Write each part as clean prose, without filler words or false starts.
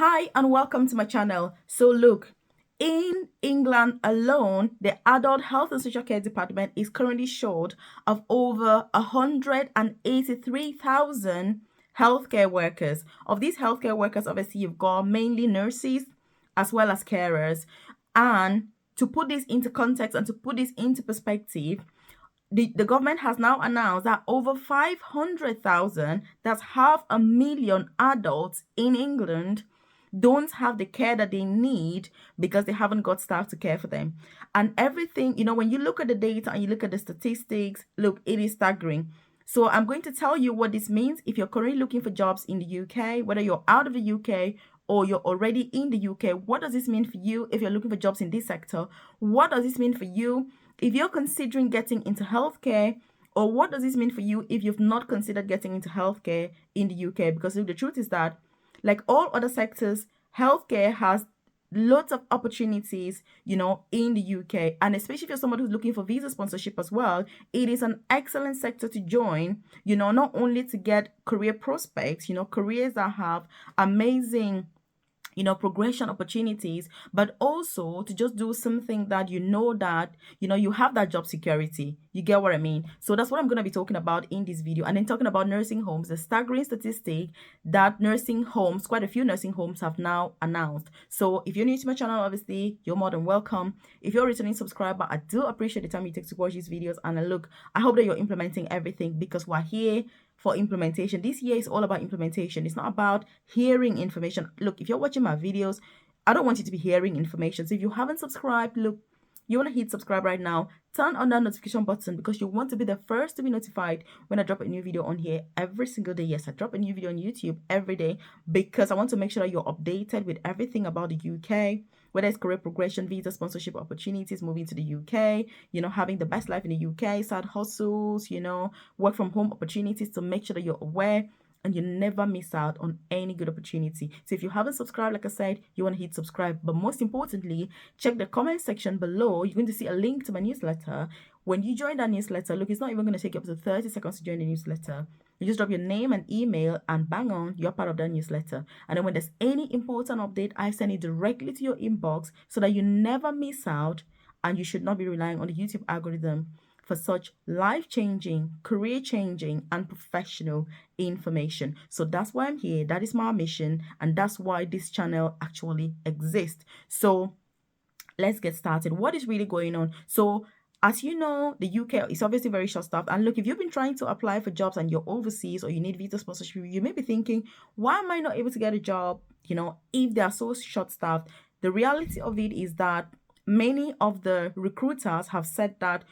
Hi and welcome to my channel. So look, in England alone, the Adult Health and Social Care Department is currently short of over 183,000 healthcare workers. Of these healthcare workers, obviously you've got mainly nurses as well as carers. And to put this into context and to put this into perspective, the government has now announced that over 500,000, that's 500,000 adults in England, don't have the care that they need because they haven't got staff to care for them. And everything, when you look at the data and you look at the statistics, look, it is staggering. So I'm going to tell you what this means if you're currently looking for jobs in the UK, whether you're out of the UK or you're already in the UK. What does this mean for you if you're looking for jobs in this sector? What does this mean for you if you're considering getting into healthcare? Or what does this mean for you if you've not considered getting into healthcare in the UK? Because look, the truth is that, like all other sectors, healthcare has lots of opportunities, in the UK. And especially if you're someone who's looking for visa sponsorship as well, it is an excellent sector to join, not only to get career prospects, careers that have amazing progression opportunities, but also to just do something that that you have that job security. You get what I mean? So that's what I'm going to be talking about in this video. And then talking about nursing homes, the staggering statistic that nursing homes, quite a few nursing homes have now announced. So if you're new to my channel, obviously you're more than welcome. If you're a returning subscriber, I do appreciate the time you take to watch these videos. And look, I hope that you're implementing everything, because we're here for implementation. This year is all about implementation. It's not about hearing information. Look, if you're watching my videos, I don't want you to be hearing information. So if you haven't subscribed, look, you want to hit subscribe right now. Turn on that notification button, because you want to be the first to be notified when I drop a new video on here every single day. Yes, I drop a new video on YouTube every day, because I want to make sure that you're updated with everything about the UK, whether it's career progression, visa sponsorship opportunities, moving to the UK, having the best life in the UK, side hustles, work from home opportunities, to make sure that you're aware and you never miss out on any good opportunity. So if you haven't subscribed, like I said, you want to hit subscribe. But most importantly, check the comment section below. You're going to see a link to my newsletter. When you join that newsletter, look, it's not even going to take you up to 30 seconds to join the newsletter. You just drop your name and email, and bang on, you're part of that newsletter. And then when there's any important update, I send it directly to your inbox so that you never miss out. And you should not be relying on the YouTube algorithm for such life-changing, career-changing, and professional information. So that's why I'm here. That is my mission, and that's why this channel actually exists. So let's get started. What is really going on? So as you know, the UK is obviously very short-staffed. And look, if you've been trying to apply for jobs and you're overseas or you need visa sponsorship, you may be thinking, why am I not able to get a job, if they are so short-staffed? The reality of it is that many of the recruiters have said that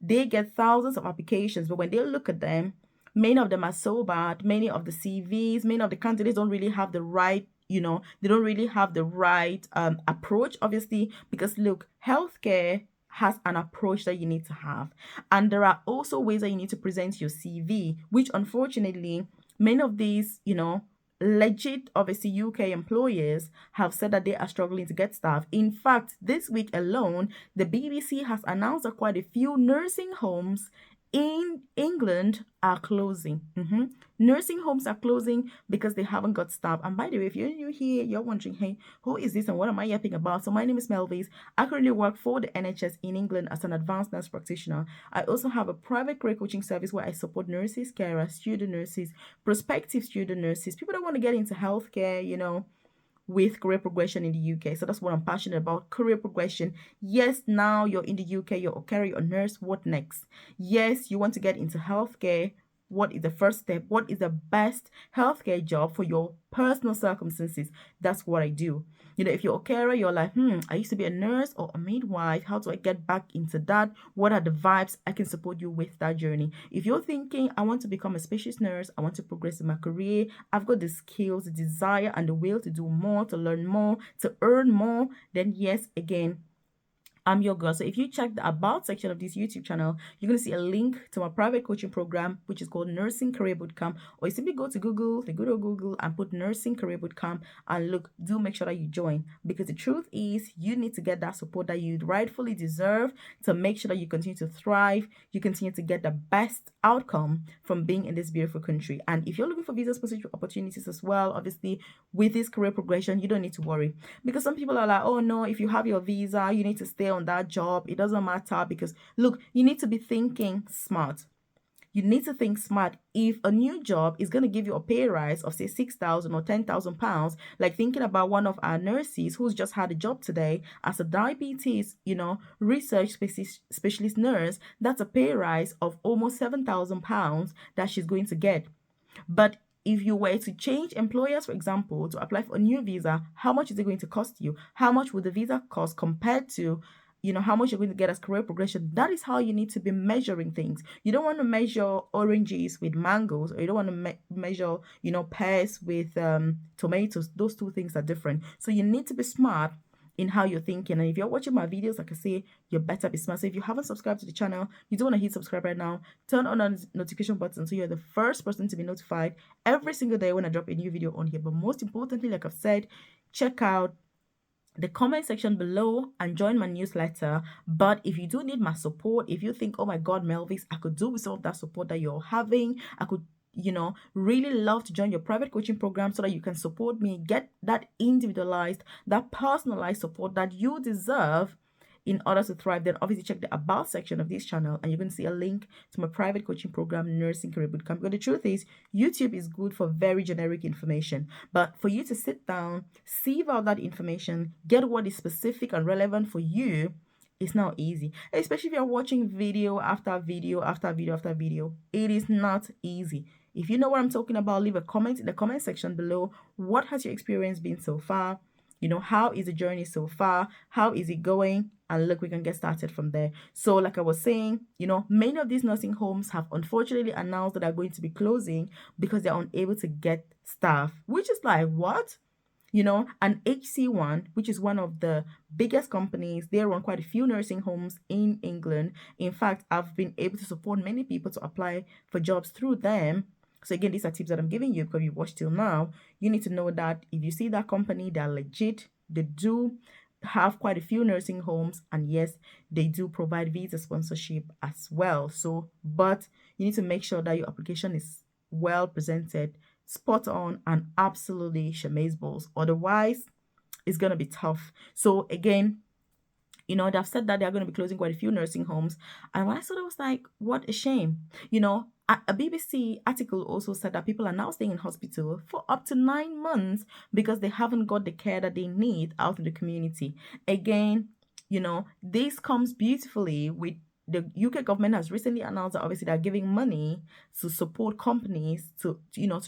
they get thousands of applications, but when they look at them, many of them are so bad. Many of the CVs, many of the candidates don't really have the right, they don't really have the right approach, obviously, because look, healthcare has an approach that you need to have. And there are also ways that you need to present your CV, which unfortunately, many of these, legit, obviously, UK employers have said that they are struggling to get staff. In fact, this week alone, the BBC has announced that quite a few nursing homes in England are closing. Nursing homes are closing because they haven't got staff. And by the way, if you're new here, you're wondering, hey, who is this and what am I yapping about? So my name is Melvis. I currently work for the NHS in England as an advanced nurse practitioner. I also have a private career coaching service where I support nurses, carers, student nurses, prospective student nurses, people that want to get into healthcare, with career progression in the UK. So that's what I'm passionate about, career progression. Yes, now you're in the UK, you're a carer, you're a nurse. What next? Yes, you want to get into healthcare. What is the first step? What is the best healthcare job for your personal circumstances? That's what I do. If you're a carer, you're like, I used to be a nurse or a midwife. How do I get back into that? What are the vibes? I can support you with that journey. If you're thinking, I want to become a specialist nurse, I want to progress in my career, I've got the skills, the desire, and the will to do more, to learn more, to earn more, then yes, again, I'm your girl. So if you check the about section of this YouTube channel, you're going to see a link to my private coaching program, which is called Nursing Career Bootcamp. Or you simply go to Google, the good old Google, and put Nursing Career Bootcamp. And look, do make sure that you join, because the truth is you need to get that support that you rightfully deserve to make sure that you continue to thrive, you continue to get the best outcome from being in this beautiful country. And if you're looking for visa sponsorship opportunities as well, obviously with this career progression, you don't need to worry, because some people are like, oh no, if you have your visa, you need to stay on that job. It doesn't matter, because look, you need to be thinking smart. You need to think smart. If a new job is going to give you a pay rise of say 6,000 or 10,000 pounds, like thinking about one of our nurses who's just had a job today as a diabetes, research specialist nurse, that's a pay rise of almost 7,000 pounds that she's going to get. But if you were to change employers, for example, to apply for a new visa, how much is it going to cost you? How much would the visa cost compared to how much you're going to get as career progression? That is how you need to be measuring things. You don't want to measure oranges with mangoes, or you don't want to measure, pears with tomatoes. Those two things are different. So you need to be smart in how you're thinking. And if you're watching my videos, like I say, you better be smart. So if you haven't subscribed to the channel, you do want to hit subscribe right now. Turn on the notification button so you're the first person to be notified every single day when I drop a new video on here. But most importantly, like I've said, check out the comment section below and join my newsletter. But if you do need my support, if you think, oh my God, Melvis, I could do with some of that support that you're having, I could really love to join your private coaching program so that you can support me, get that individualized, that personalized support that you deserve in order to thrive, then obviously check the about section of this channel and you're going to see a link to my private coaching program, Nursing Career Bootcamp. Because the truth is, YouTube is good for very generic information, but for you to sit down, sieve out that information, get what is specific and relevant for you, it's not easy, especially if you're watching video after video after video after video. It is not easy. If you know what I'm talking about, leave a comment in the comment section below. What has your experience been so far? How is the journey so far? How is it going? And look, we can get started from there. So like I was saying, many of these nursing homes have unfortunately announced that they're going to be closing because they're unable to get staff, which is like, what? And HC1, which is one of the biggest companies, they run quite a few nursing homes in England. In fact, I've been able to support many people to apply for jobs through them. So again, these are tips that I'm giving you because you watched till now. You need to know that if you see that company, they're legit. They do have quite a few nursing homes, and yes, they do provide visa sponsorship as well. So, but you need to make sure that your application is well presented, spot on, and absolutely balls. Otherwise, it's going to be tough. So again, they've said that they're going to be closing quite a few nursing homes. And when I saw that, I was like, what a shame. A BBC article also said that people are now staying in hospital for up to 9 months because they haven't got the care that they need out in the community. Again, this comes beautifully with the UK government has recently announced that obviously they're giving money to support companies to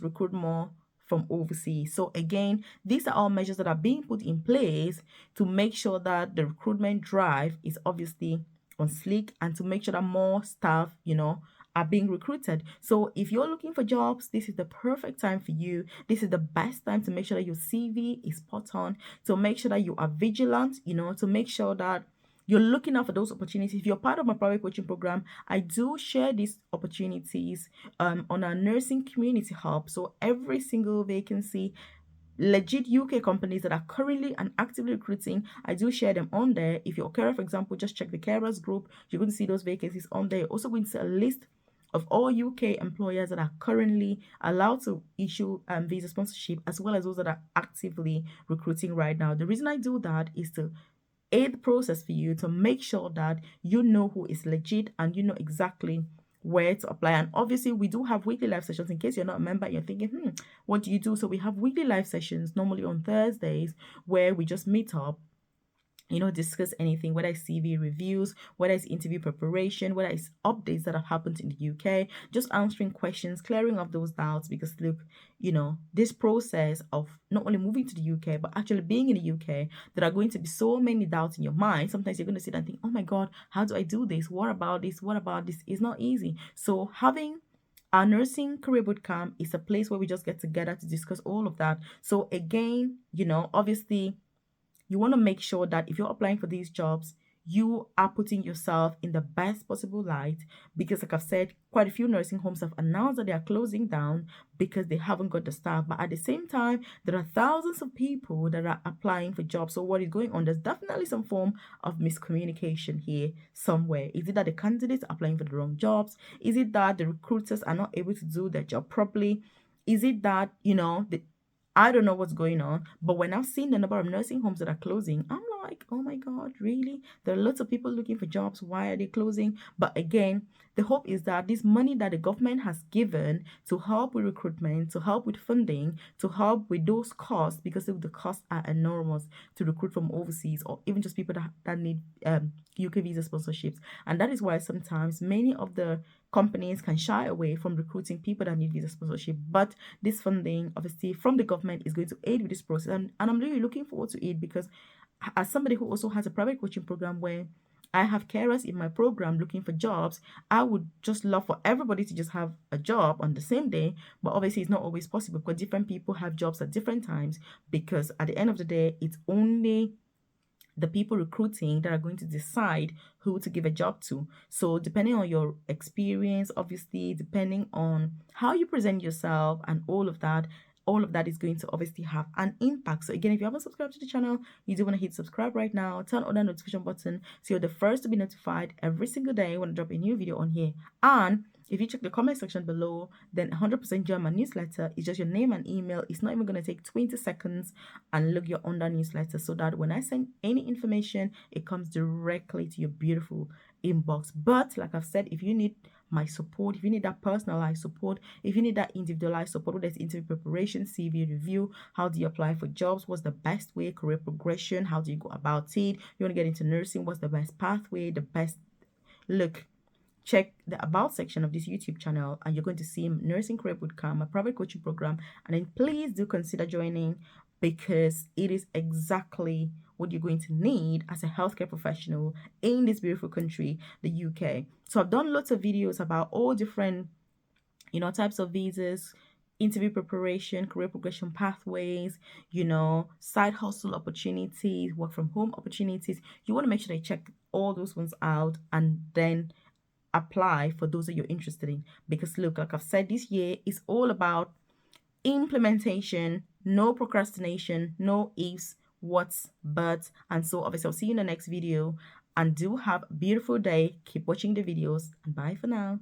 recruit more from overseas. So again, these are all measures that are being put in place to make sure that the recruitment drive is obviously on sleek and to make sure that more staff, are being recruited. So if you're looking for jobs, this is the perfect time for you. This is the best time to make sure that your CV is spot on, to make sure that you are vigilant, to make sure that you're looking out for those opportunities. If you're part of my private coaching program, I do share these opportunities on our nursing community hub. So every single vacancy, legit UK companies that are currently and actively recruiting, I do share them on there. If you're a carer, for example, just check the carers group. You're going to see those vacancies on there. You're also going to see a list of all UK employers that are currently allowed to issue visa sponsorship, as well as those that are actively recruiting right now. The reason I do that is to aid the process for you, to make sure that you know who is legit and you know exactly where to apply. And obviously we do have weekly live sessions. In case you're not a member, you're thinking, what do you do? So we have weekly live sessions normally on Thursdays where we just meet up, discuss anything, whether it's CV reviews, whether it's interview preparation, whether it's updates that have happened in the UK, just answering questions, clearing up those doubts. Because look, this process of not only moving to the UK, but actually being in the UK, there are going to be so many doubts in your mind. Sometimes you're going to sit and think, oh my God, how do I do this? What about this? What about this? It's not easy. So having our Nursing Career Bootcamp is a place where we just get together to discuss all of that. So again, obviously, you want to make sure that if you're applying for these jobs, you are putting yourself in the best possible light, because like I've said, quite a few nursing homes have announced that they are closing down because they haven't got the staff. But at the same time, there are thousands of people that are applying for jobs. So what is going on? There's definitely some form of miscommunication here somewhere. Is it that the candidates are applying for the wrong jobs? Is it that the recruiters are not able to do their job properly? Is it that, I don't know what's going on, but when I've seen the number of nursing homes that are closing, I'm like, oh my God, really? There are lots of people looking for jobs. Why are they closing? But again, the hope is that this money that the government has given to help with recruitment, to help with funding, to help with those costs, because the costs are enormous to recruit from overseas, or even just people that need UK visa sponsorships. And that is why sometimes many of the companies can shy away from recruiting people that need visa sponsorship. But this funding, obviously, from the government is going to aid with this process. And I'm really looking forward to it, because as somebody who also has a private coaching program where I have carers in my program looking for jobs, I would just love for everybody to just have a job on the same day. But obviously, it's not always possible because different people have jobs at different times. Because at the end of the day, it's only the people recruiting that are going to decide who to give a job to. So depending on your experience, obviously, depending on how you present yourself and all of that is going to obviously have an impact. So again, if you haven't subscribed to the channel, you do want to hit subscribe right now, turn on that notification button so you're the first to be notified every single day when I drop a new video on here. And if you check the comment section below, then 100% join my newsletter. It's just your name and email. It's not even going to take 20 seconds, and look, you're on that newsletter, so that when I send any information, it comes directly to your beautiful inbox. But like I've said, if you need my support, if you need that personalized support, if you need that individualized support, whether it's interview preparation, CV review, how do you apply for jobs, what's the best way, career progression, how do you go about it, you want to get into nursing, what's the best pathway, the best look, check the about section of this YouTube channel, and you're going to see Nursing Career Bootcamp, my private coaching program. And then please do consider joining, because it is exactly what you're going to need as a healthcare professional in this beautiful country, the UK. So I've done lots of videos about all different, types of visas, interview preparation, career progression pathways, side hustle opportunities, work from home opportunities. You want to make sure that you check all those ones out and then apply for those that you're interested in. Because look, like I've said, this year is all about implementation, no procrastination, no ifs, whats, buts. And so obviously I'll see you in the next video, and do have a beautiful day. Keep watching the videos, and bye for now.